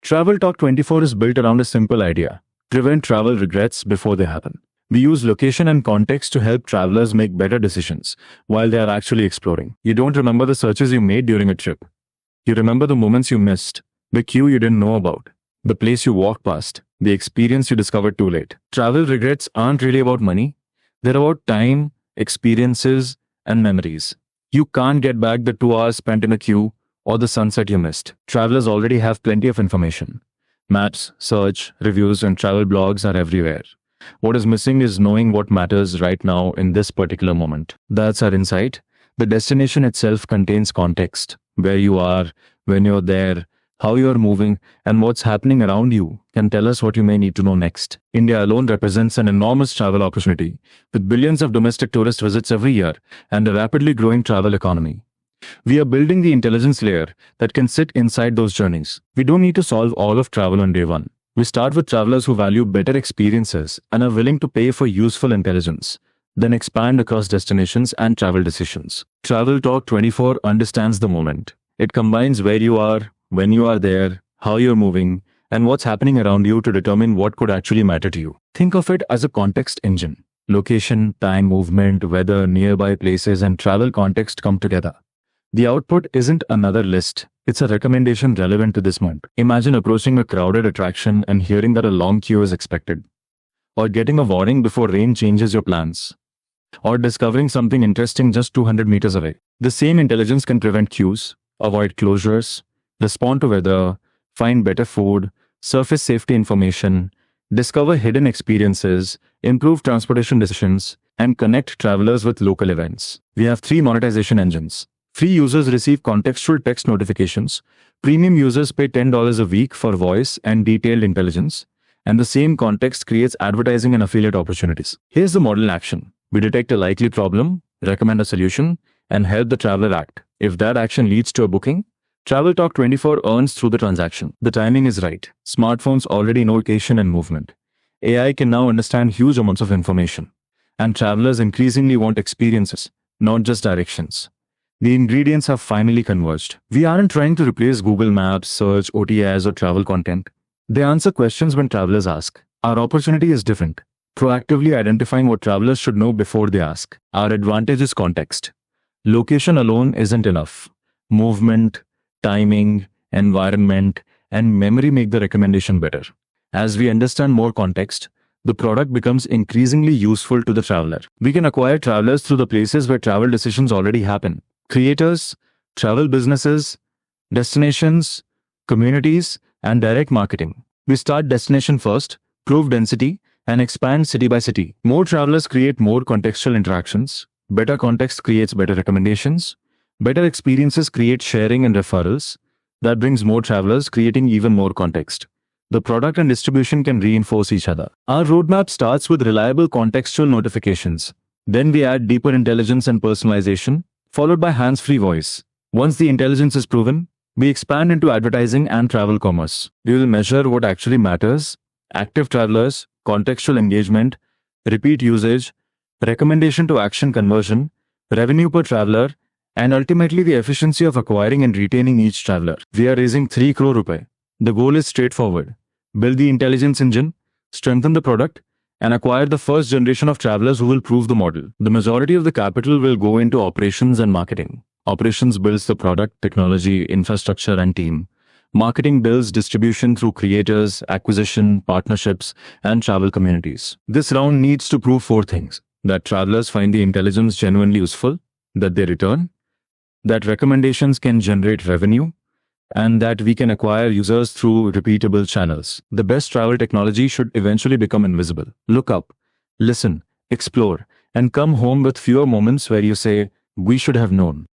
Travel Talk 24 is built around a simple idea: prevent travel regrets before they happen. We use location and context to help travelers make better decisions while they are actually exploring. You don't remember the searches you made during a trip. You remember the moments you missed, the queue you didn't know about, the place you walked past, the experience you discovered too late. Travel regrets aren't really about money. They're about time, experiences, and memories. You can't get back the 2 hours spent in a queue or the sunset you missed. Travelers already have plenty of information. Maps, search, reviews, and travel blogs are everywhere. What is missing is knowing what matters right now in this particular moment. That's our insight. The destination itself contains context: where you are, when you're there, how you're moving, and what's happening around you can tell us what you may need to know next. India alone represents an enormous travel opportunity, with billions of domestic tourist visits every year and a rapidly growing travel economy. We are building the intelligence layer that can sit inside those journeys. We don't need to solve all of travel on day one. We start with travelers who value better experiences and are willing to pay for useful intelligence, then expand across destinations and travel decisions. Travel Talk 24 understands the moment. It combines where you are, when you are there, how you're moving, and what's happening around you to determine what could actually matter to you. Think of it as a context engine. Location, time, movement, weather, nearby places, and travel context come together. The output isn't another list. It's a recommendation relevant to this month. Imagine approaching a crowded attraction and hearing that a long queue is expected, or getting a warning before rain changes your plans, or discovering something interesting just 200 meters away. The same intelligence can prevent queues, avoid closures, respond to weather, find better food, surface safety information, discover hidden experiences, improve transportation decisions, and connect travelers with local events. We have 3 monetization engines. Free users receive contextual text notifications. Premium users pay $10 a week for voice and detailed intelligence. And the same context creates advertising and affiliate opportunities. Here's the model in action. We detect a likely problem, recommend a solution, and help the traveler act. If that action leads to a booking, Travel Talk 24 earns through the transaction. The timing is right. Smartphones already know location and movement. AI can now understand huge amounts of information. And travelers increasingly want experiences, not just directions. The ingredients have finally converged. We aren't trying to replace Google Maps, search, OTAs, or travel content. They answer questions when travelers ask. Our opportunity is different, proactively identifying what travelers should know before they ask. Our advantage is context. Location alone isn't enough. Movement, timing, environment, and memory make the recommendation better. As we understand more context, the product becomes increasingly useful to the traveler. We can acquire travelers through the places where travel decisions already happen: creators, travel businesses, destinations, communities, and direct marketing. We start destination first, prove density, and expand city by city. More travelers create more contextual interactions. Better context creates better recommendations. Better experiences create sharing and referrals. That brings more travelers, creating even more context. The product and distribution can reinforce each other. Our roadmap starts with reliable contextual notifications. Then we add deeper intelligence and personalization, followed by hands-free voice. Once the intelligence is proven, we expand into advertising and travel commerce. We will measure what actually matters: active travelers, contextual engagement, repeat usage, recommendation to action conversion, revenue per traveler, and ultimately the efficiency of acquiring and retaining each traveler. We are raising 3 crore rupees. The goal is straightforward: build the intelligence engine, strengthen the product, and acquire the first generation of travelers who will prove the model. The majority of the capital will go into operations and marketing. Operations builds the product, technology, infrastructure, and team. Marketing builds distribution through creators, acquisition, partnerships, and travel communities. This round needs to prove 4 things: that travelers find the intelligence genuinely useful, that they return, that recommendations can generate revenue, and that we can acquire users through repeatable channels. The best travel technology should eventually become invisible. Look up, listen, explore, and come home with fewer moments where you say, "We should have known."